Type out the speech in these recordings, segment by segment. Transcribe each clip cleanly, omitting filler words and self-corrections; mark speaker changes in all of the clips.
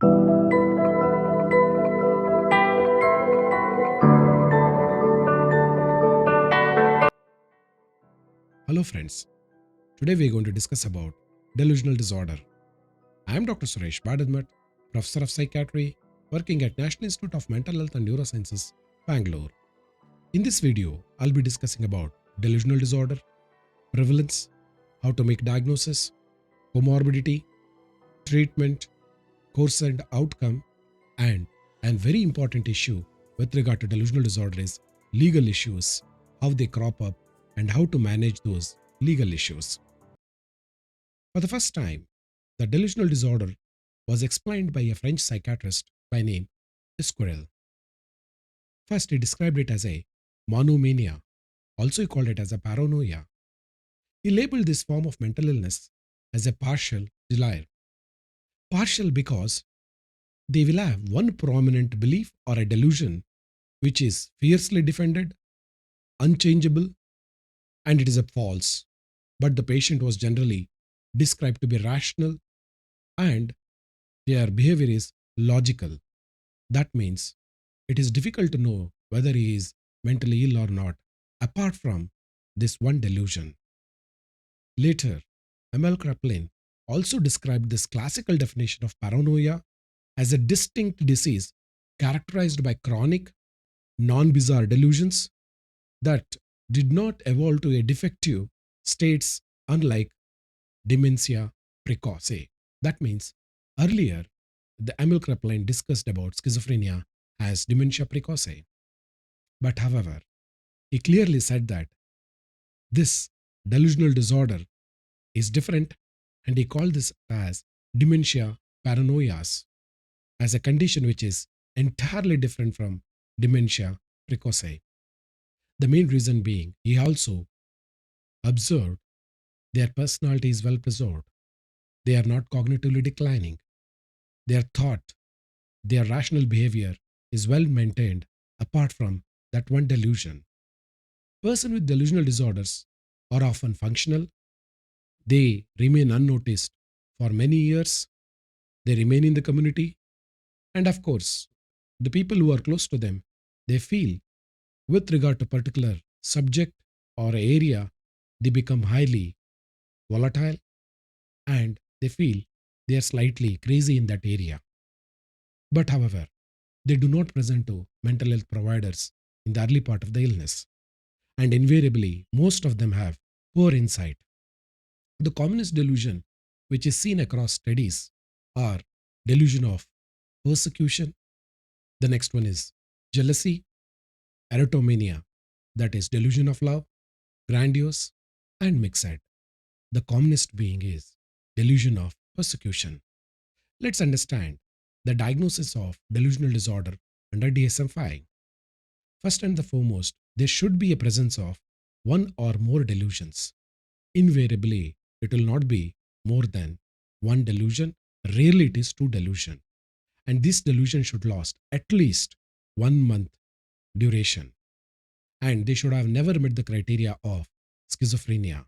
Speaker 1: Hello friends, today we are going to discuss about delusional disorder. I am Dr. Suresh Badadmat, Professor of Psychiatry, working at National Institute of Mental Health and Neurosciences, Bangalore. In this video, I'll be discussing about delusional disorder, prevalence, how to make diagnosis, comorbidity, treatment, course and outcome, and a very important issue with regard to delusional disorder is legal issues, how they crop up, and how to manage those legal issues. For the first time, the delusional disorder was explained by a French psychiatrist by name Esquirel. First, he described it as a monomania, also he called it as a paranoia. He labeled this form of mental illness as a partial desire. Partial because they will have one prominent belief or a delusion which is fiercely defended, unchangeable, and it is a false. But the patient was generally described to be rational and their behavior is logical. That means it is difficult to know whether he is mentally ill or not, apart from this one delusion. Later, Emil Kraepelin also described this classical definition of paranoia as a distinct disease characterized by chronic, non bizarre delusions that did not evolve to a defective states unlike dementia precoce. That means earlier, the Emil Kraepelin discussed about schizophrenia as dementia precoce. But however, he clearly said that this delusional disorder is different and he called this as dementia paranoias as a condition which is entirely different from dementia precoce. The main reason being he also observed their personality is well preserved. They are not cognitively declining. Their thought, their rational behavior is well maintained apart from that one delusion. Persons with delusional disorders are often functional. They remain unnoticed for many years. They remain in the community. And of course, the people who are close to them, they feel with regard to particular subject or area, they become highly volatile and they feel they are slightly crazy in that area. But however, they do not present to mental health providers in the early part of the illness. And invariably, most of them have poor insight. The commonest delusion, which is seen across studies, are delusion of persecution. The next one is jealousy, erotomania, that is delusion of love, grandiose, and mixed. The commonest being is delusion of persecution. Let's understand the diagnosis of delusional disorder under DSM-5. First and the foremost, there should be a presence of one or more delusions. Invariably, it will not be more than one delusion. Rarely it is two delusion. And this delusion should last at least 1 month duration. And they should have never met the criteria of schizophrenia.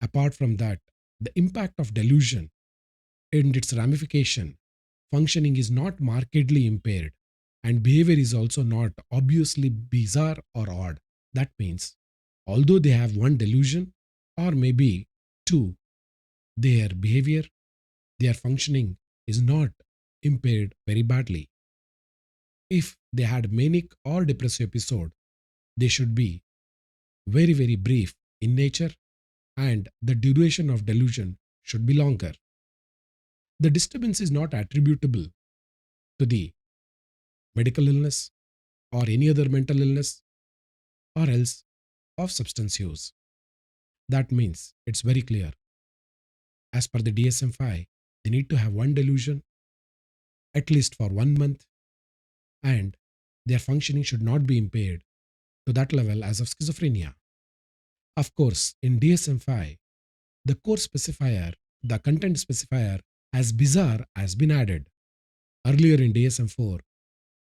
Speaker 1: Apart from that, the impact of delusion and its ramification, functioning is not markedly impaired and behavior is also not obviously bizarre or odd. That means, although they have one delusion or maybe two, their behavior, their functioning is not impaired very badly. If they had manic or depressive episode, they should be very, very brief in nature and the duration of delusion should be longer. The disturbance is not attributable to the medical illness or any other mental illness or else of substance use. That means it's very clear. As per the DSM-5, they need to have one delusion at least for 1 month and their functioning should not be impaired to that level as of schizophrenia. Of course, in DSM-5, the core specifier, the content specifier as bizarre has been added. Earlier in DSM-4,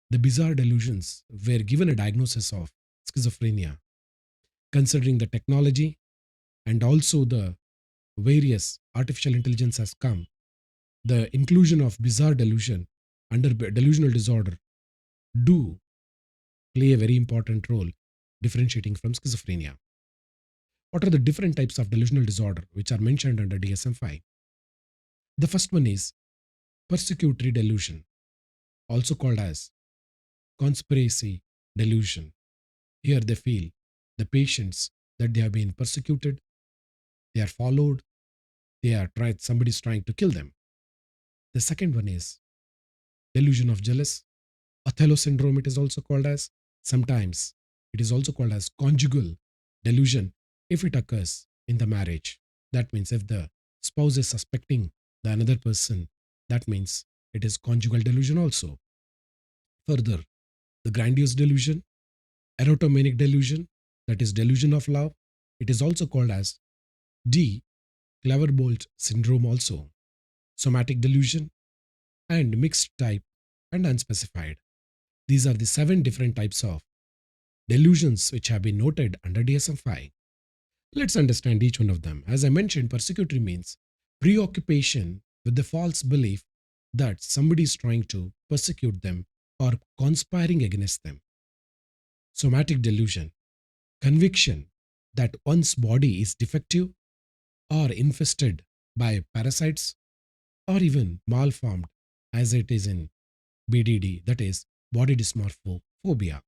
Speaker 1: the bizarre delusions were given a diagnosis of schizophrenia. Considering the technology and also the various artificial intelligence has come, the inclusion of bizarre delusion under delusional disorder do play a very important role differentiating from schizophrenia. What are the different types of delusional disorder which are mentioned under DSM-5? The first one is persecutory delusion, also called as conspiracy delusion. Here they feel the patients that they have been persecuted, they are followed, they are tried, somebody's trying to kill them. The second one is delusion of jealous. Othello syndrome, it is also called as. Sometimes it is also called as conjugal delusion if it occurs in the marriage. That means if the spouse is suspecting the another person, that means it is conjugal delusion also. Further, the grandiose delusion, erotomanic delusion, that is delusion of love. It is also called as D. Cleverbolt syndrome also. Somatic delusion and mixed type and unspecified. These are the 7 different types of delusions which have been noted under DSM-5. Let's understand each one of them. As I mentioned, persecutory means preoccupation with the false belief that somebody is trying to persecute them or conspiring against them. Somatic delusion, conviction that one's body is defective or infested by parasites or even malformed, as it is in BDD, that is body dysmorphophobia.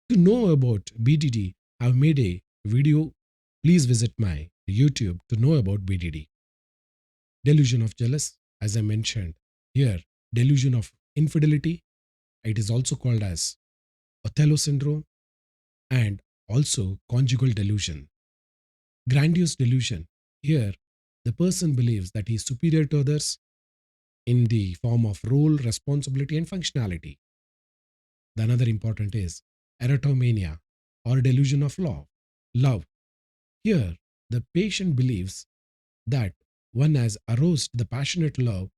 Speaker 1: To know about BDD, I've made a video. Please visit my YouTube to know about BDD. Delusion of jealous, as I mentioned here, delusion of infidelity. It is also called as Othello syndrome and also conjugal delusion. Grandiose delusion. Here, the person believes that he is superior to others in the form of role, responsibility, and functionality. The another important is erotomania or delusion of love. Here, the patient believes that one has aroused the passionate love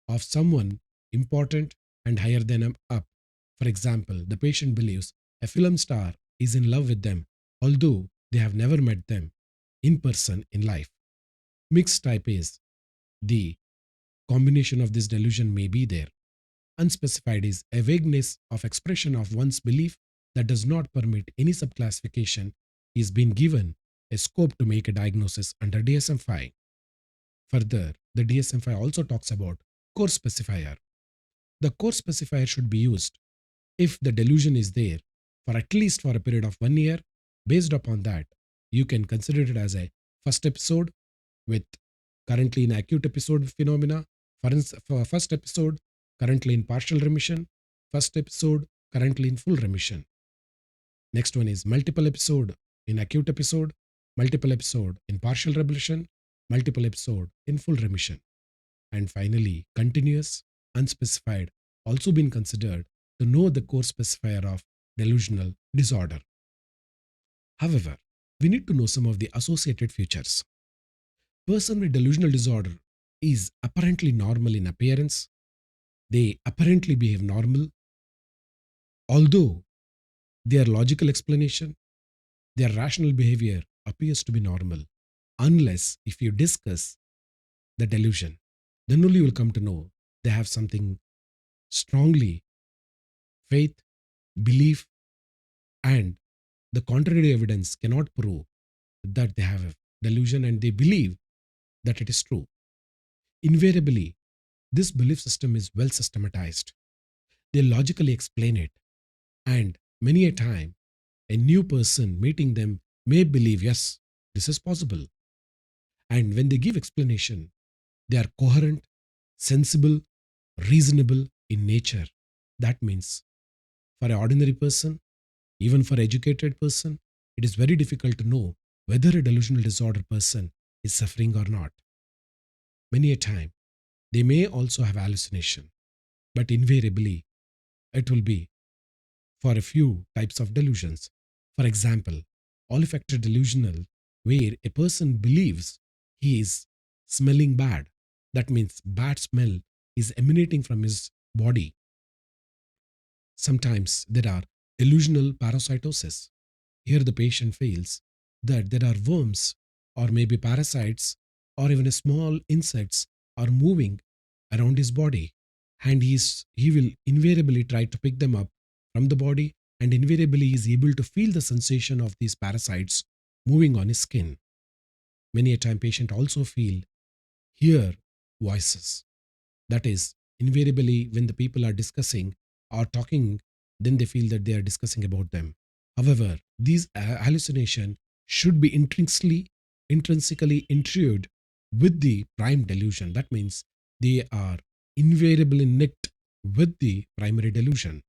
Speaker 1: of someone important and higher than him up. For example, the patient believes a film star is in love with them, although they have never met them in person in life. Mixed type is the combination of this delusion may be there. Unspecified is a vagueness of expression of one's belief that does not permit any subclassification is being given a scope to make a diagnosis under DSM-5. Further, the DSM-5 also talks about core specifier. The core specifier should be used if the delusion is there for at least for a period of 1 year. Based upon that, you can consider it as a first episode with currently in acute episode phenomena, for first episode currently in partial remission, first episode currently in full remission. Next one is multiple episode in acute episode, multiple episode in partial remission, multiple episode in full remission. And finally, continuous, unspecified, also been considered to know the core specifier of delusional disorder. However, we need to know some of the associated features. Person with delusional disorder is apparently normal in appearance. They apparently behave normal, although their logical explanation, their rational behavior appears to be normal, unless if you discuss the delusion, then only you will come to know they have something strongly faith, belief, and the contrary evidence cannot prove that they have a delusion and they believe that it is true. Invariably, this belief system is well systematized. They logically explain it, and many a time, a new person meeting them may believe, yes, this is possible. And when they give explanation, they are coherent, sensible, reasonable in nature. That means for an ordinary person, even for educated person, it is very difficult to know whether a delusional disorder person is suffering or not. Many a time, they may also have hallucination, but invariably, it will be for a few types of delusions. For example, olfactory delusional, where a person believes he is smelling bad. That means bad smell is emanating from his body. Sometimes there are delusional parasitosis. Here the patient feels that there are worms or maybe parasites or even small insects are moving around his body. and he will invariably try to pick them up from the body, and invariably is able to feel the sensation of these parasites moving on his skin. Many a time patient also hear voices. That is, invariably when the people are discussing or talking, then they feel that they are discussing about them. However, these hallucination should be intrinsically intruded with the prime delusion. That means they are invariably nicked with the primary delusion.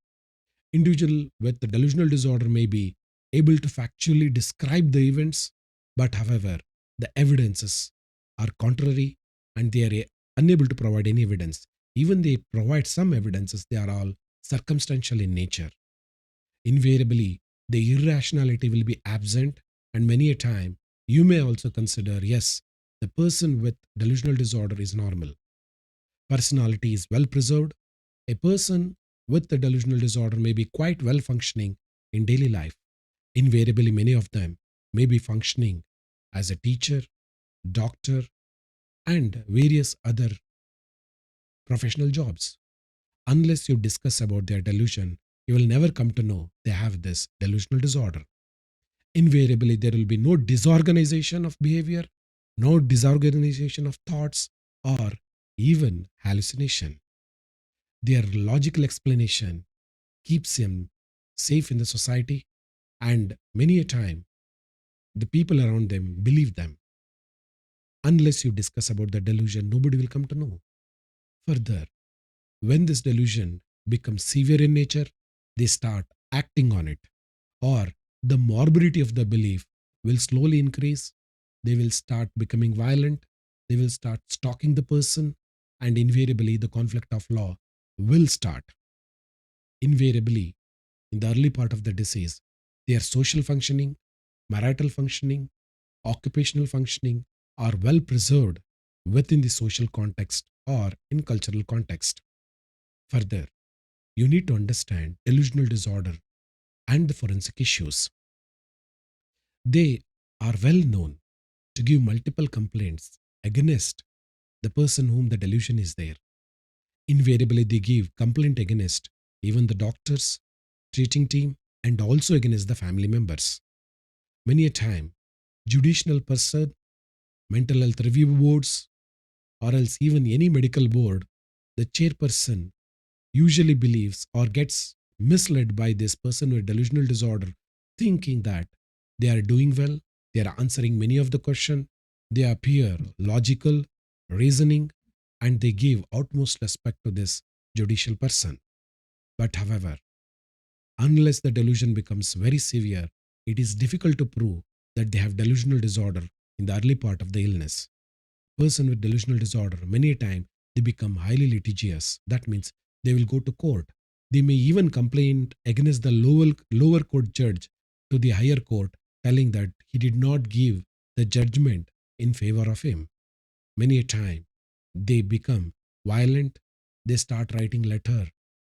Speaker 1: Individual with the delusional disorder may be able to factually describe the events, but however, the evidences are contrary, and they are unable to provide any evidence. Even they provide some evidences, they are all circumstantial in nature. Invariably, the irrationality will be absent, and many a time you may also consider, yes, the person with delusional disorder is normal. Personality is well preserved. A person with the delusional disorder may be quite well functioning in daily life. Invariably, many of them may be functioning as a teacher, doctor, and various other professional jobs. Unless you discuss about their delusion, you will never come to know they have this delusional disorder. Invariably, there will be no disorganization of behavior, no disorganization of thoughts, or even hallucination. Their logical explanation keeps him safe in the society, and many a time the people around them believe them. Unless you discuss about the delusion, nobody will come to know. Further, when this delusion becomes severe in nature, they start acting on it, or the morbidity of the belief will slowly increase. They will start becoming violent, they will start stalking the person, and invariably the conflict of law will start. Invariably, in the early part of the disease, their social functioning, marital functioning, occupational functioning are well preserved within the social context or in cultural context. Further, you need to understand delusional disorder and the forensic issues. They are well known to give multiple complaints against the person whom the delusion is there. Invariably, they give complaint against even the doctors, treating team, and also against the family members. Many a time, judicial person, mental health review boards, or else even any medical board, the chairperson usually believes or gets misled by this person with delusional disorder, thinking that they are doing well, they are answering many of the question, they appear logical, reasoning, and they give utmost respect to this judicial person. But however, unless the delusion becomes very severe, it is difficult to prove that they have delusional disorder in the early part of the illness. Person with delusional disorder, many a time they become highly litigious. That means they will go to court. They may even complain against the lower court judge to the higher court, telling that he did not give the judgment in favor of him. Many a time they become violent. They start writing letter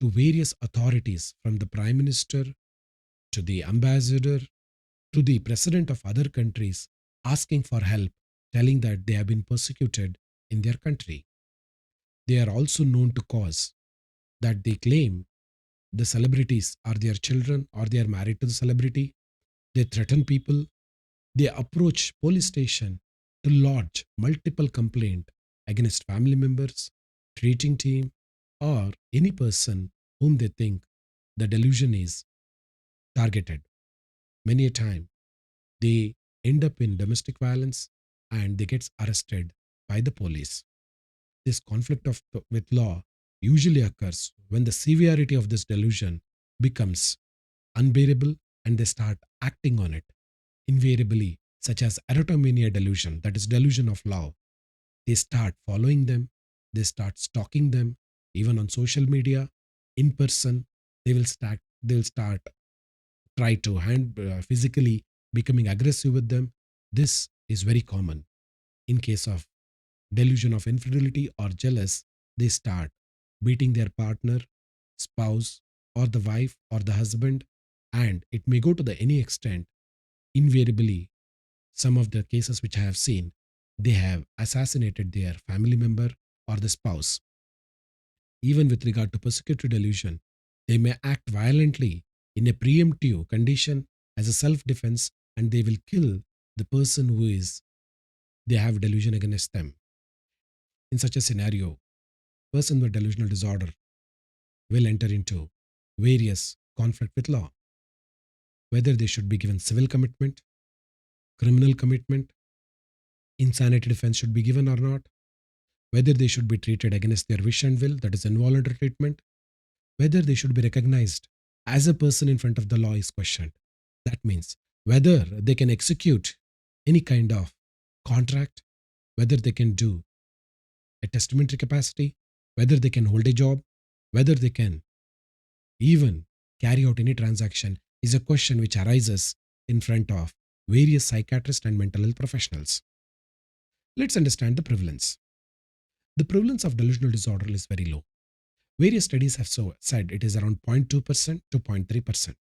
Speaker 1: to various authorities, from the prime minister to the ambassador to the president of other countries, asking for help, telling that they have been persecuted in their country. They are also known to cause that they claim the celebrities are their children or they are married to the celebrity. They threaten people. They approach police station to lodge multiple complaint against family members, treating team, or any person whom they think the delusion is targeted. Many a time they end up in domestic violence and they get arrested by the police. This conflict with law usually occurs when the severity of this delusion becomes unbearable and they start acting on it. Invariably, such as erotomania delusion, that is delusion of love, they start following them, they start stalking them, even on social media, in person. They'll start try to physically becoming aggressive with them. This is very common. In case of delusion of infidelity or jealous, they start beating their partner, spouse, or the wife or the husband, and it may go to the any extent. Invariably, some of the cases which I have seen, they have assassinated their family member or the spouse. Even with regard to persecutory delusion, they may act violently in a preemptive condition as a self defense, and they will kill the person who is they have delusion against them. In such a scenario, person with delusional disorder will enter into various conflict with law, whether they should be given civil commitment, criminal commitment, insanity defense should be given or not, whether they should be treated against their wish and will, that is involuntary treatment, whether they should be recognized as a person in front of the law is questioned. That means whether they can execute any kind of contract, whether they can do a testamentary capacity, whether they can hold a job, whether they can even carry out any transaction is a question which arises in front of various psychiatrists and mental health professionals. Let's understand the prevalence. The prevalence of delusional disorder is very low. Various studies have said it is around 0.2% to 0.3%.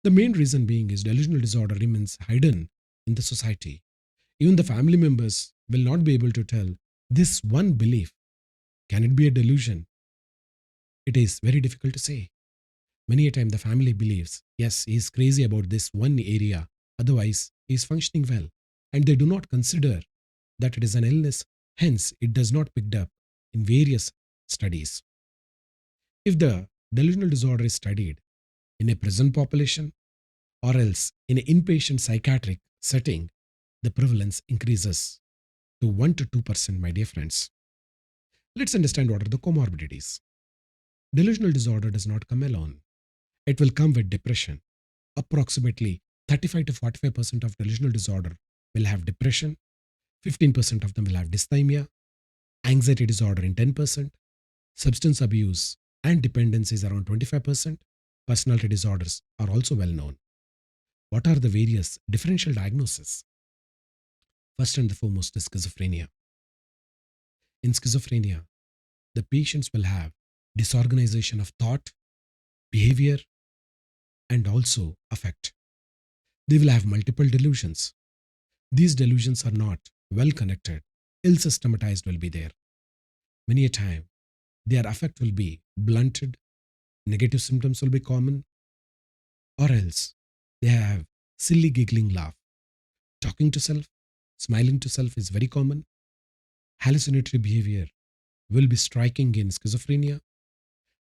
Speaker 1: The main reason being is delusional disorder remains hidden in the society. Even the family members will not be able to tell this one belief. Can it be a delusion? It is very difficult to say. Many a time the family believes, yes, he is crazy about this one area, otherwise he is functioning well. And they do not consider that it is an illness, hence it does not picked up in various studies. If the delusional disorder is studied in a prison population or else in an inpatient psychiatric setting, the prevalence increases to 1 to 2%, my dear friends. Let's understand what are the comorbidities. Delusional disorder does not come alone. It will come with depression. Approximately 35 to 45% of delusional disorder will have depression, 15% of them will have dysthymia, anxiety disorder in 10%, substance abuse and dependence is around 25%, personality disorders are also well known. What are the various differential diagnoses? First and the foremost is schizophrenia. In schizophrenia, the patients will have disorganization of thought, behavior, and also affect. They will have multiple delusions. These delusions are not well connected, ill systematized will be there. Many a time, their affect will be blunted, negative symptoms will be common, or else they have silly giggling laugh. Talking to self, smiling to self is very common. Hallucinatory behavior will be striking in schizophrenia.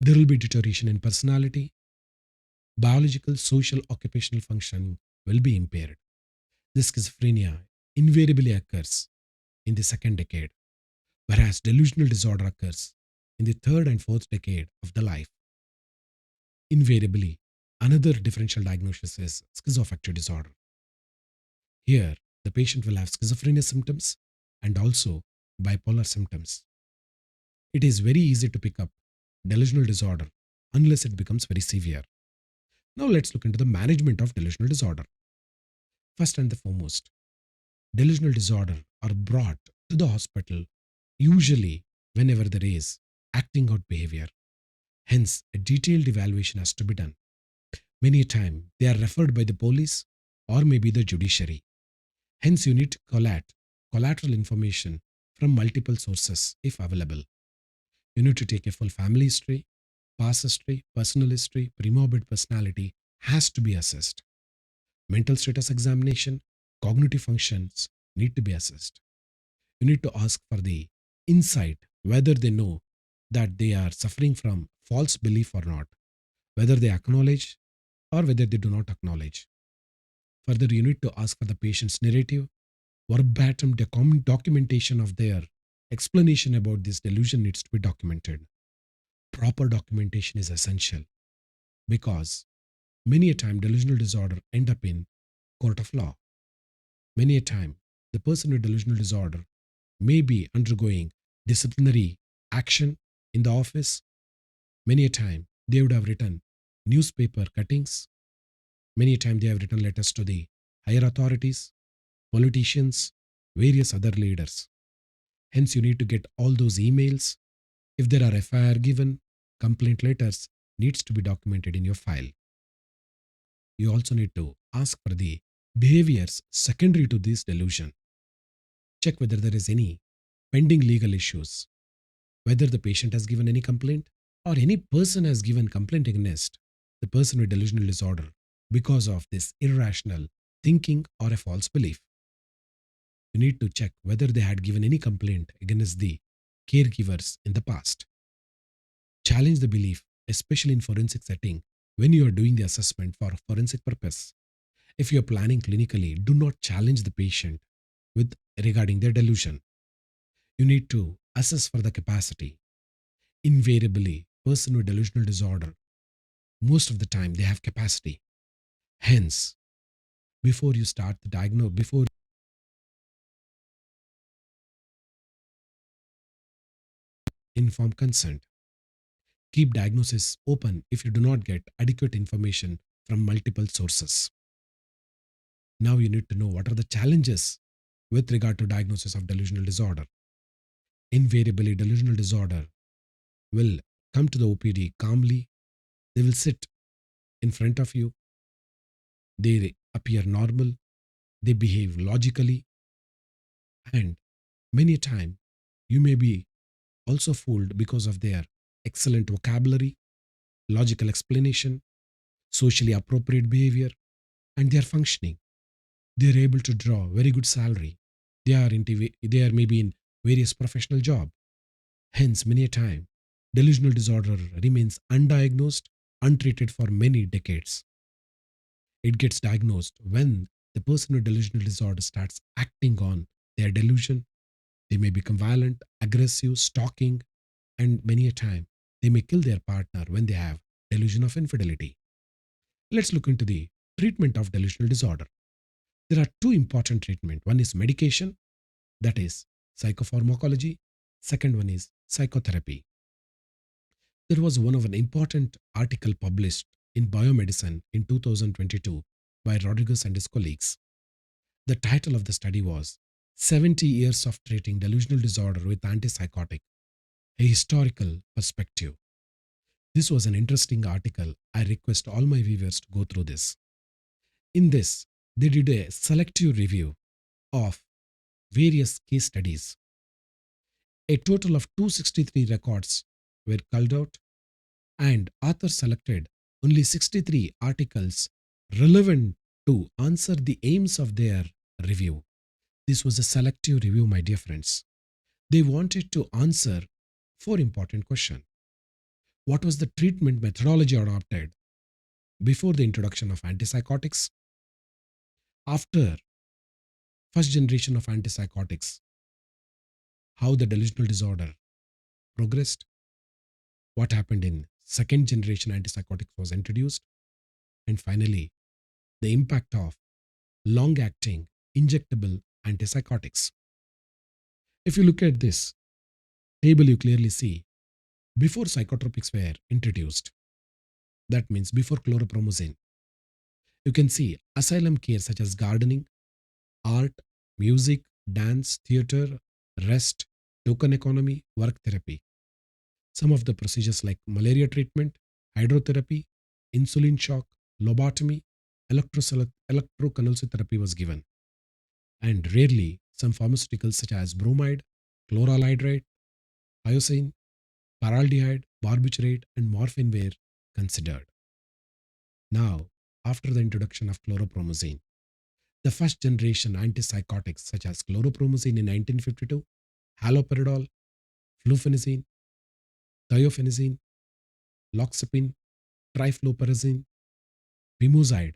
Speaker 1: There will be deterioration in personality. Biological, social, occupational functioning will be impaired. This schizophrenia invariably occurs in the second decade, whereas delusional disorder occurs in the third and fourth decade of the life. Invariably, another differential diagnosis is schizoaffective disorder. Here, the patient will have schizophrenia symptoms and also bipolar symptoms. It is very easy to pick up delusional disorder unless it becomes very severe. Now, let's look into the management of delusional disorder. First and the foremost, delusional disorder are brought to the hospital usually whenever there is acting out behavior. Hence, a detailed evaluation has to be done. Many a time, they are referred by the police or maybe the judiciary. Hence, you need to collect collateral information from multiple sources if available. You need to take a full family history, past history, personal history, premorbid personality has to be assessed. Mental status examination, cognitive functions need to be assessed. You need to ask for the insight whether they know that they are suffering from false belief or not, whether they acknowledge or whether they do not acknowledge. Further, you need to ask for the patient's narrative, verbatim documentation of their explanation about this delusion needs to be documented. Proper documentation is essential because many a time delusional disorder end up in court of law. Many a time the person with delusional disorder may be undergoing disciplinary action in the office. Many a time they would have written newspaper cuttings. Many a time they have written letters to the higher authorities, politicians, various other leaders. Hence, you need to get all those emails. If there are FIR given, complaint letters needs to be documented in your file. You also need to ask for the behaviors secondary to this delusion. Check whether there is any pending legal issues. whether the patient has given any complaint or any person has given complaint against the person with delusional disorder because of this irrational thinking or a false belief. You need to check whether they had given any complaint against the caregivers in the past. Challenge the belief, especially in forensic setting when you are doing the assessment for forensic purpose. If you are planning clinically, do not challenge the patient with regarding their delusion. You need to assess for the capacity. Invariably, person with delusional disorder, most of the time they have capacity. Hence, before you start the diagnosis, before informed consent, keep diagnosis open if you do not get adequate information from multiple sources. Now you need to know what are the challenges with regard to diagnosis of delusional disorder. Invariably, delusional disorder will come to the OPD calmly. They will sit in front of you. They appear normal. They behave logically. And many a time, you may be also fooled because of their excellent vocabulary, logical explanation, socially appropriate behavior, and their functioning. They are able to draw very good salary. They are maybe in various professional job. Hence, many a time, delusional disorder remains undiagnosed, untreated for many decades. It gets diagnosed when the person with delusional disorder starts acting on their delusion. They may become violent, aggressive, stalking, and many a time they may kill their partner when they have delusion of infidelity. Let's look into the treatment of delusional disorder. There are two important treatment. One is medication, that is psychopharmacology. Second one is psychotherapy. There was one of an important article published in Biomedicine in 2022 by Rodriguez and his colleagues. The title of the study was 70 Years of Treating Delusional Disorder with Antipsychotic, a Historical Perspective. This was an interesting article. I request all my viewers to go through this. In this, they did a selective review of various case studies. A total of 263 records were culled out, and authors selected only 63 articles relevant to answer the aims of their review. This was a selective review, my dear friends. They wanted to answer four important questions. What was the treatment methodology adopted before the introduction of antipsychotics? After first generation of antipsychotics, how the delusional disorder progressed? What happened in second generation antipsychotics was introduced? And finally, the impact of long acting injectable antipsychotics. If you look at this table, you clearly see before psychotropics were introduced, that means before chloropromazine, you can see asylum care such as gardening, art, music, dance, theater, rest, token economy, work therapy. Some of the procedures like malaria treatment, hydrotherapy, insulin shock, lobotomy, electroconvulsive was given. And rarely, some pharmaceuticals such as bromide, chloral hydrate, hyoscine, paraldehyde, barbiturate, and morphine were considered. Now, after the introduction of chloropromazine, the first generation antipsychotics such as chloropromazine in 1952, haloperidol, fluphenazine, thiophenazine, loxapine, trifluoperazine, pimozide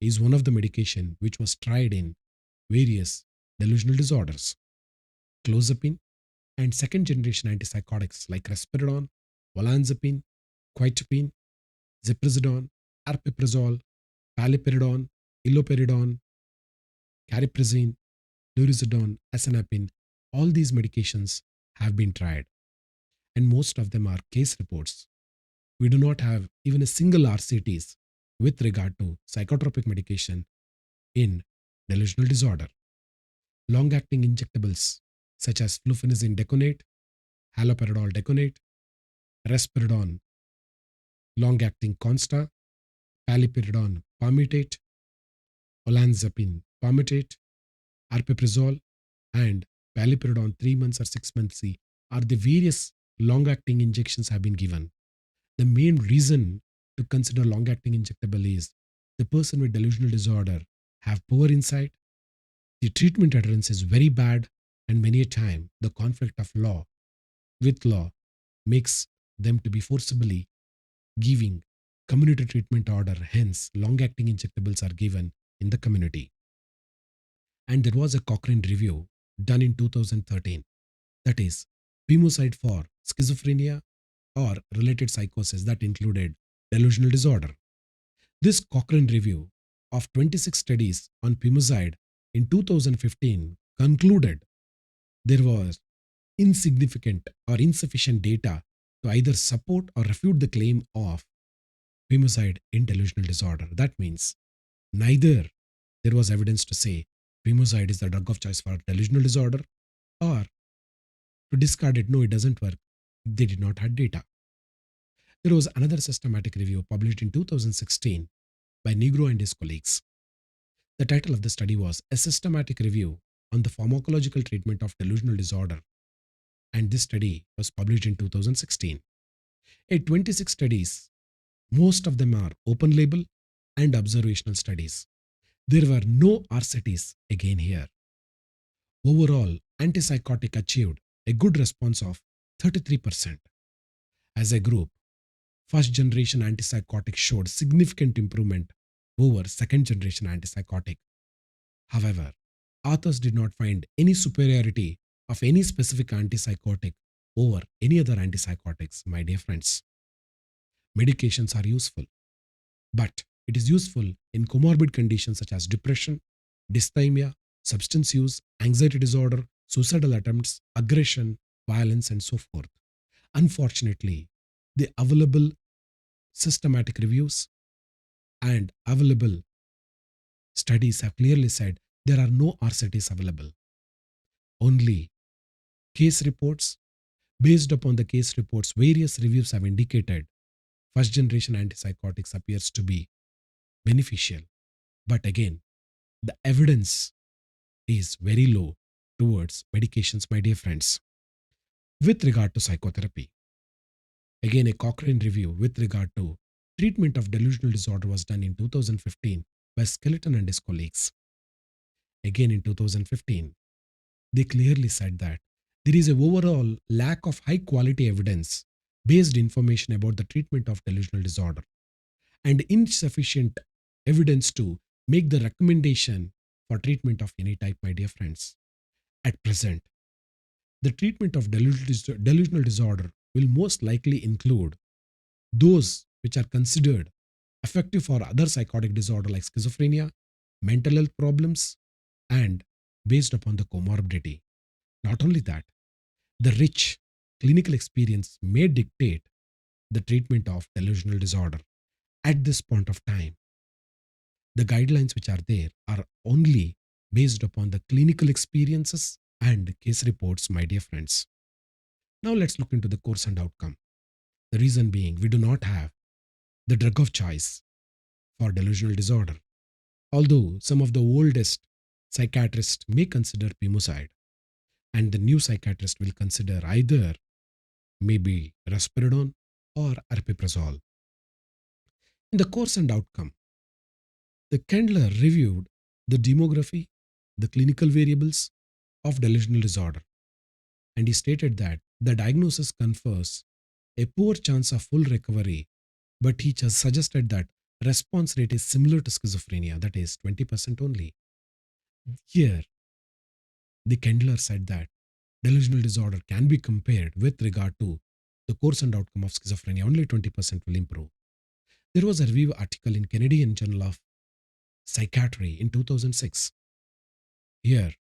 Speaker 1: is one of the medication which was tried in various delusional disorders. Clozapine and second generation antipsychotics like risperidone, olanzapine, quetiapine, ziprasidone, aripiprazole, paliperidone, iloperidone, cariprazine, luridone, asenapine, all these medications have been tried, and most of them are case reports. We do not have even a single RCTs with regard to psychotropic medication in delusional disorder. Long-acting injectables such as fluphenazine deconate, haloperidol deconate, risperidone, long-acting Consta, paliperidone palmitate, olanzapine palmitate, aripiprazole, and paliperidone 3 months or 6 months C are the various long acting injections have been given. The main reason to consider long acting injectable is the person with delusional disorder have poor insight, the treatment adherence is very bad, and many a time the conflict of law with law makes them to be forcibly giving community treatment order. Hence, long acting injectables are given in the community. And there was a Cochrane review done in 2013, that is, Pimoside for schizophrenia or related psychosis that included delusional disorder. This Cochrane review of 26 studies on Pimoside in 2015 concluded there was insignificant or insufficient data to either support or refute the claim of Pimoside in delusional disorder. That means neither there was evidence to say Pimoside is the drug of choice for delusional disorder, or to discard it, no, it doesn't work. They did not have data. There was another systematic review published in 2016 by Negro and his colleagues. The title of the study was A Systematic Review on the Pharmacological Treatment of Delusional Disorder, and this study was published in 2016. A 26 studies, most of them are open label and observational studies. There were no RCTs again here. Overall, antipsychotic achieved a good response of 33%. As a group, first generation antipsychotic showed significant improvement over second generation antipsychotic. However, authors did not find any superiority of any specific antipsychotic over any other antipsychotics, my dear friends. Medications are useful, but it is useful in comorbid conditions such as depression, dysthymia, substance use, anxiety disorder, suicidal attempts, aggression, violence, and so forth. Unfortunately, the available systematic reviews and available studies have clearly said there are no RCTs available. Only case reports. Based upon the case reports, various reviews have indicated first generation antipsychotics appears to be beneficial. But again, the evidence is very low towards medications, my dear friends. With regard to psychotherapy, again, a Cochrane review with regard to treatment of delusional disorder was done in 2015 by Skeleton and his colleagues. Again, in 2015, they clearly said that there is an overall lack of high quality evidence based information about the treatment of delusional disorder and insufficient evidence to make the recommendation for treatment of any type, my dear friends. At present, the treatment of delusional disorder will most likely include those which are considered effective for other psychotic disorder like schizophrenia, mental health problems, and based upon the comorbidity. Not only that, the rich clinical experience may dictate the treatment of delusional disorder. At this point of time, the guidelines which are there are only based upon the clinical experiences and case reports, my dear friends. Now let's look into the course and outcome. The reason being, we do not have the drug of choice for delusional disorder. Although some of the oldest psychiatrists may consider Pimoside, and the new psychiatrist will consider either maybe risperidone or aripiprazole. In the course and outcome, the Kendler reviewed the demography, the clinical variables of delusional disorder, and he stated that the diagnosis confers a poor chance of full recovery, but he just suggested that response rate is similar to schizophrenia, that is 20% only. Here, the Kendler said that delusional disorder can be compared with regard to the course and outcome of schizophrenia, only 20% will improve. There was a review article in Canadian Journal of Psychiatry in 2006. Here,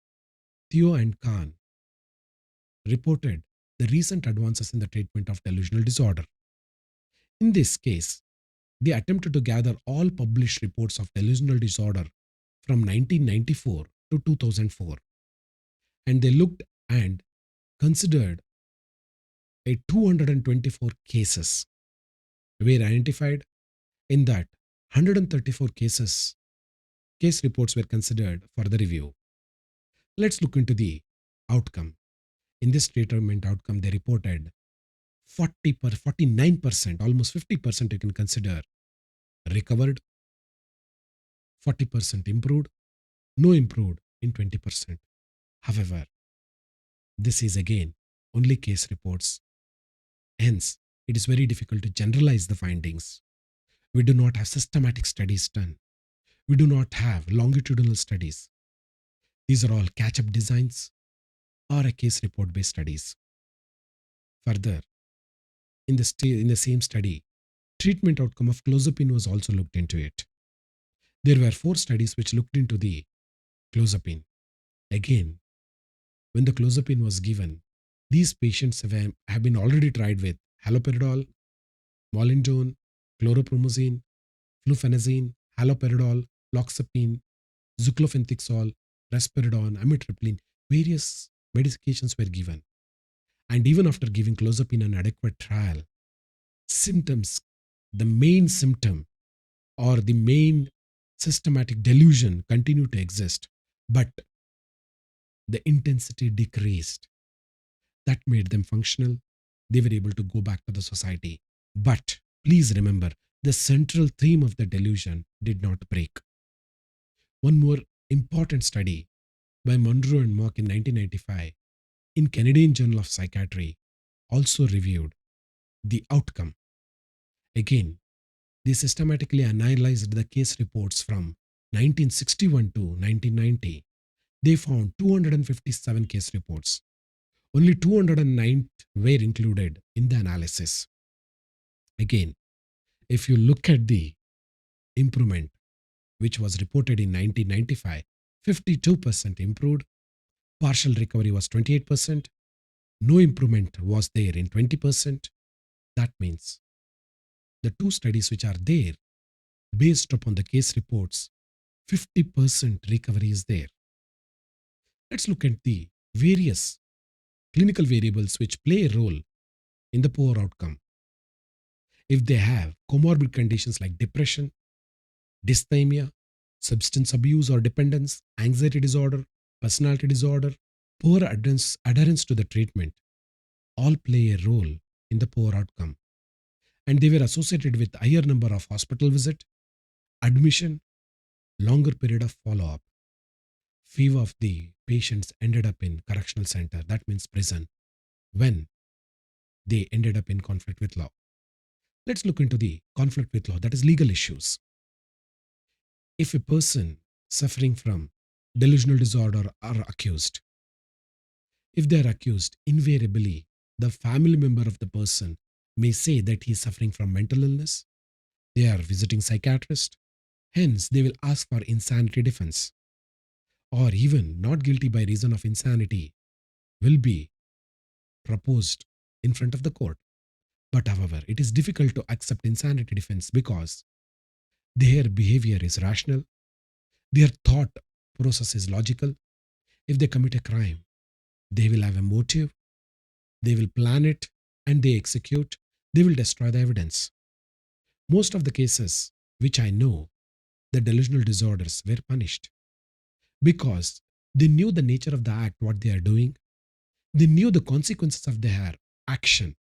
Speaker 1: Theo and Kahn reported the recent advances in the treatment of delusional disorder. In this case, they attempted to gather all published reports of delusional disorder from 1994 to 2004, and they looked and considered a 224 cases were identified. In that, 134 case reports were considered for the review. Let's look into the outcome. In this treatment outcome, they reported 49%, almost 50% you can consider recovered, 40% improved, no improved in 20%. However, this is again only case reports. Hence, it is very difficult to generalize the findings. We do not have systematic studies done. We do not have longitudinal studies. These are all catch up designs or a case report based studies. Further, in the same study, treatment outcome of clozapine was also looked into it. There were 4 studies which looked into the clozapine. Again, when the clozapine was given, these patients have been already tried with haloperidol, molindone, chloropromazine, flufenazine, haloperidol, loxapine, zuclofentixol, risperidone, amitriptyline. Various medications were given. And even after giving clozapine an adequate trial, symptoms, the main symptom or the main systematic delusion continued to exist, but the intensity decreased. That made them functional. They were able to go back to the society. But please remember, the central theme of the delusion did not break. One more important study by Monroe and Mock in 1995 in Canadian Journal of Psychiatry also reviewed the outcome. Again, they systematically analyzed the case reports from 1961 to 1990. They found 257 case reports. Only 209 were included in the analysis. Again, if you look at the improvement, which was reported in 1995, 52% improved, partial recovery was 28%, no improvement was there in 20%. That means the 2 studies which are there, based upon the case reports, 50% recovery is there. Let's look at the various clinical variables which play a role in the poor outcome. If they have comorbid conditions like depression, dysthymia, substance abuse or dependence, anxiety disorder, personality disorder, poor adherence to the treatment, all play a role in the poor outcome. And they were associated with higher number of hospital visit, admission, longer period of follow-up. Few of the patients ended up in correctional center, that means prison, when they ended up in conflict with law. Let's look into the conflict with law, that is legal issues. If a person suffering from delusional disorder are accused, if they are accused, invariably the family member of the person may say that he is suffering from mental illness, they are visiting psychiatrist, hence they will ask for insanity defense, or even not guilty by reason of insanity will be proposed in front of the court. But however, it is difficult to accept insanity defense because their behavior is rational, their thought process is logical. If they commit a crime, they will have a motive, they will plan it, and they execute, they will destroy the evidence. Most of the cases which I know, the delusional disorders were punished because they knew the nature of the act, what they are doing, they knew the consequences of their action,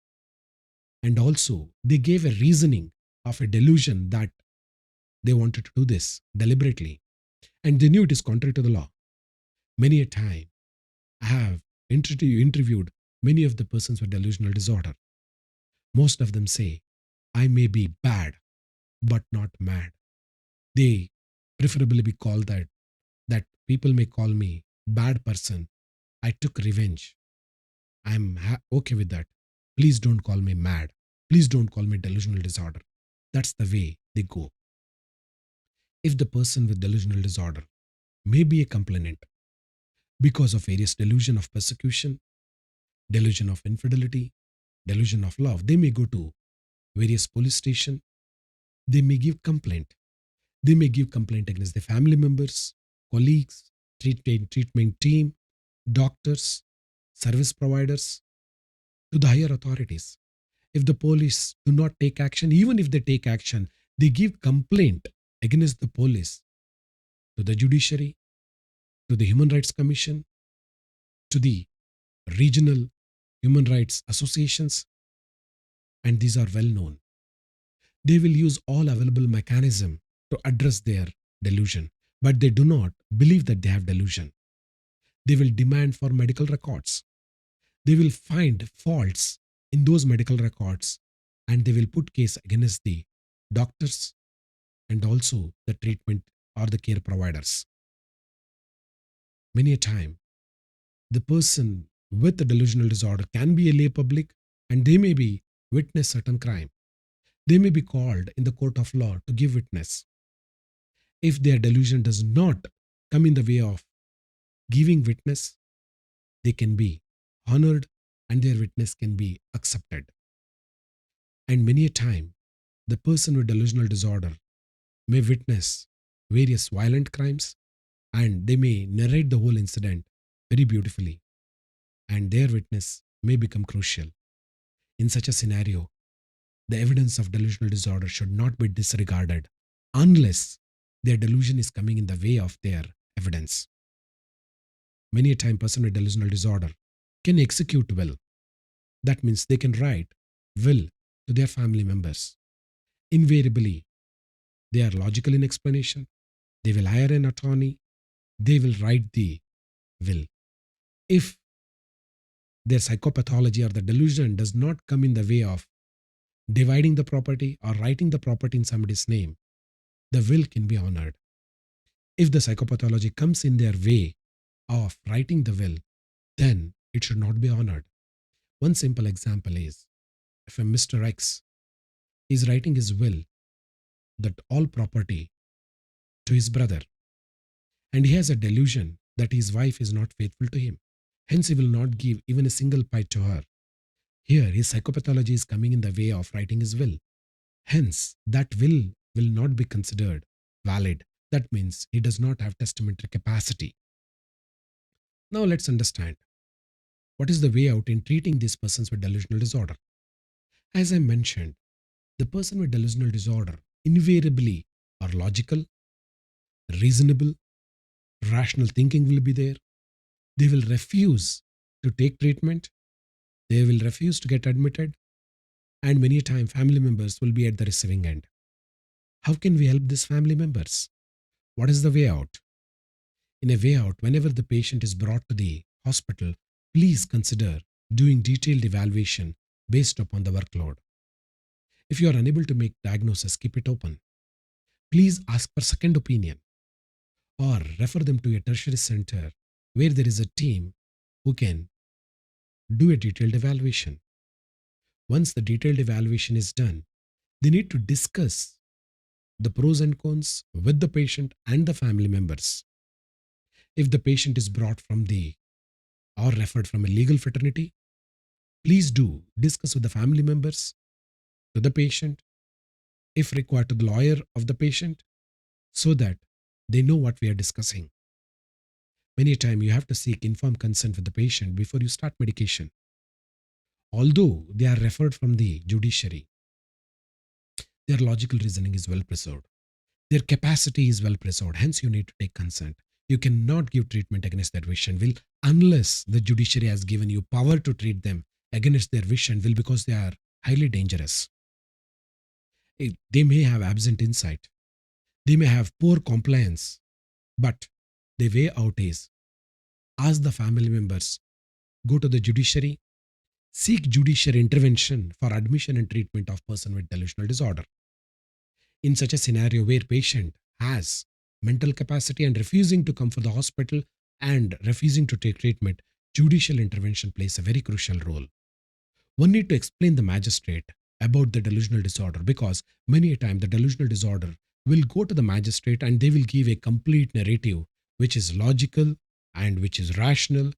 Speaker 1: and also they gave a reasoning of a delusion that they wanted to do this deliberately, and they knew it is contrary to the law. Many a time, I have interviewed many of the persons with delusional disorder. Most of them say, I may be bad, but not mad. They preferably be called that people may call me bad person. I took revenge. I'm okay with that. Please don't call me mad. Please don't call me delusional disorder. That's the way they go. If the person with delusional disorder may be a complainant because of various delusion of persecution, delusion of infidelity, delusion of love, they may go to various police station. They may give complaint. They may give complaint against their family members, colleagues, treatment team, doctors, service providers, to the higher authorities. If the police do not take action, even if they take action, they give complaint against the police to the judiciary, to the Human Rights Commission, to the regional human rights associations. and these are well known. They will use all available mechanism to address their delusion, but they do not believe that they have delusion. They will demand for medical records. They will find faults in those medical records, and they will put case against the doctors and also the treatment or the care providers. Many a time, the person with the delusional disorder can be a lay public, and they may be witness certain crime. They may be called in the court of law to give witness. If their delusion does not come in the way of giving witness, they can be honored and their witness can be accepted. And many a time, the person with delusional disorder may witness various violent crimes and they may narrate the whole incident very beautifully, and their witness may become crucial. In such a scenario, the evidence of delusional disorder should not be disregarded unless their delusion is coming in the way of their evidence. Many a time, person with delusional disorder can execute will. That means they can write will to their family members. Invariably, they are logical in explanation. They will hire an attorney. They will write the will. If their psychopathology or the delusion does not come in the way of dividing the property or writing the property in somebody's name, the will can be honored. If the psychopathology comes in their way of writing the will, then it should not be honored. One simple example is if a Mr. X is writing his will that all property to his brother, and he has a delusion that his wife is not faithful to him, hence he will not give even a single pie to her. Here, his psychopathology is coming in the way of writing his will. Hence, that will not be considered valid. That means he does not have testamentary capacity. Now, let's understand what is the way out in treating these persons with delusional disorder. As I mentioned, the person with delusional disorder invariably are logical, reasonable, rational thinking will be there. They will refuse to take treatment. They will refuse to get admitted. And many a time, family members will be at the receiving end. How can we help these family members? What is the way out? In a way out, whenever the patient is brought to the hospital, please consider doing detailed evaluation based upon the workload. If you are unable to make diagnosis, keep it open. Please ask for second opinion or refer them to a tertiary center where there is a team who can do a detailed evaluation. Once the detailed evaluation is done, they need to discuss the pros and cons with the patient and the family members. If the patient is brought from the or referred from a legal fraternity, please do discuss with the family members, to the patient, if required to the lawyer of the patient, so that they know what we are discussing. Many times you have to seek informed consent with the patient before you start medication. Although they are referred from the judiciary, their logical reasoning is well preserved. Their capacity is well preserved. Hence, you need to take consent. You cannot give treatment against their wish and will unless the judiciary has given you power to treat them against their wish and will, because they are highly dangerous. They may have absent insight. They may have poor compliance. But the way out is ask the family members, go to the judiciary, seek judicial intervention for admission and treatment of person with delusional disorder. In such a scenario where patient has mental capacity and refusing to come for the hospital and refusing to take treatment, judicial intervention plays a very crucial role. One need to explain the magistrate about the delusional disorder, because many a time the delusional disorder will go to the magistrate and they will give a complete narrative which is logical and which is rational,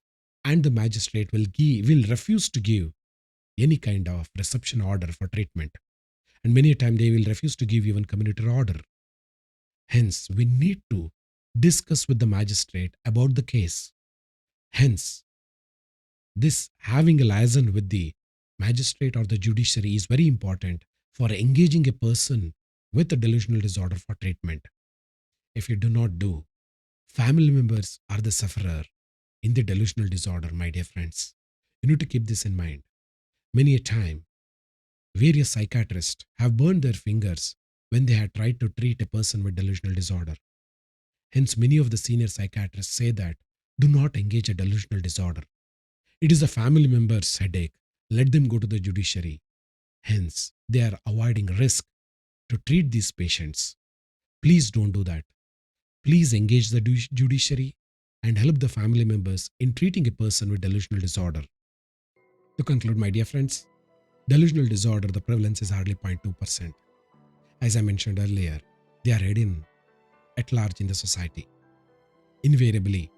Speaker 1: and the magistrate will refuse to give any kind of reception order for treatment, and many a time they will refuse to give even community order. Hence, we need to discuss with the magistrate about the case. Hence, this having a liaison with the magistrate or the judiciary is very important for engaging a person with a delusional disorder for treatment. If you do not do, family members are the sufferer in the delusional disorder, my dear friends. You need to keep this in mind. Many a time, Various psychiatrists have burned their fingers when they had tried to treat a person with delusional disorder. Hence, many of the senior psychiatrists say that do not engage a delusional disorder. It is a family member's headache. Let them go to the judiciary. Hence, they are avoiding risk to treat these patients. Please don't do that. Please engage the judiciary and help the family members in treating a person with delusional disorder. To conclude, my dear friends, delusional disorder, the prevalence is hardly 0.2%. As I mentioned earlier, they are hidden at large in the society. Invariably,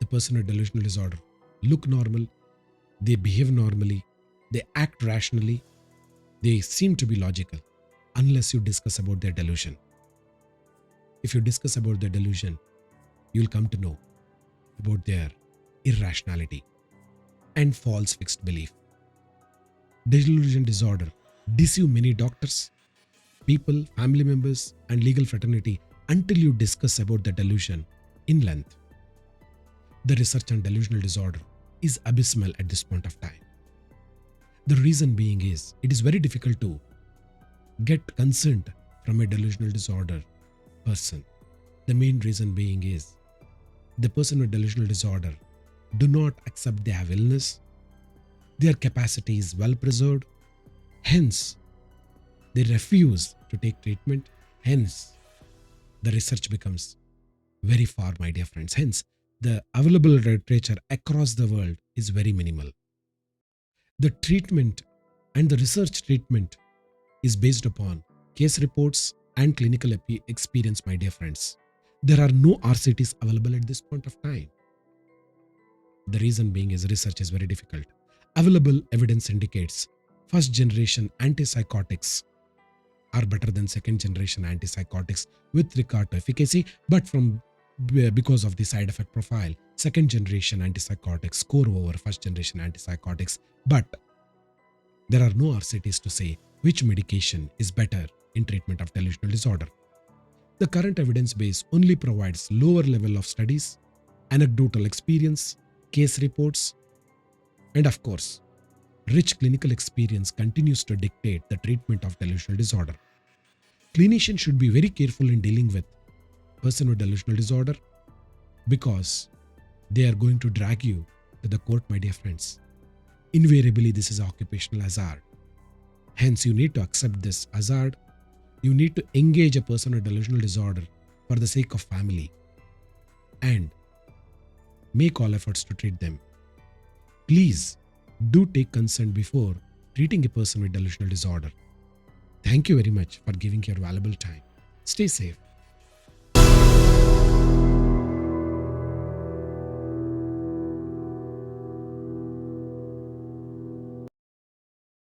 Speaker 1: the person with delusional disorder look normal, they behave normally, they act rationally, they seem to be logical, unless you discuss about their delusion. If you discuss about their delusion, you'll come to know about their irrationality and false fixed belief. Delusion disorder deceive many doctors, people, family members, and legal fraternity until you discuss about the delusion in length. The research on delusional disorder is abysmal at this point of time. The reason being is it is very difficult to get consent from a delusional disorder person. The main reason being is the person with delusional disorder do not accept they have illness, their capacity is well preserved, hence they refuse to take treatment, hence the research becomes very far, my dear friends. Hence, the available literature across the world is very minimal. The treatment and the research treatment is based upon case reports and clinical experience, my dear friends. There are no RCTs available at this point of time. The reason being is research is very difficult. Available evidence indicates first generation antipsychotics are better than second generation antipsychotics with regard to efficacy, but because of the side effect profile, second generation antipsychotics score over first generation antipsychotics, but there are no RCTs to say which medication is better in treatment of delusional disorder. The current evidence base only provides lower level of studies, anecdotal experience, case reports, and of course, rich clinical experience continues to dictate the treatment of delusional disorder. Clinicians should be very careful in dealing with person with delusional disorder because they are going to drag you to the court, my dear friends. Invariably, this is occupational hazard. Hence, you need to accept this hazard. You need to engage a person with delusional disorder for the sake of family and make all efforts to treat them. Please do take consent before treating a person with delusional disorder. Thank you very much for giving your valuable time. Stay safe.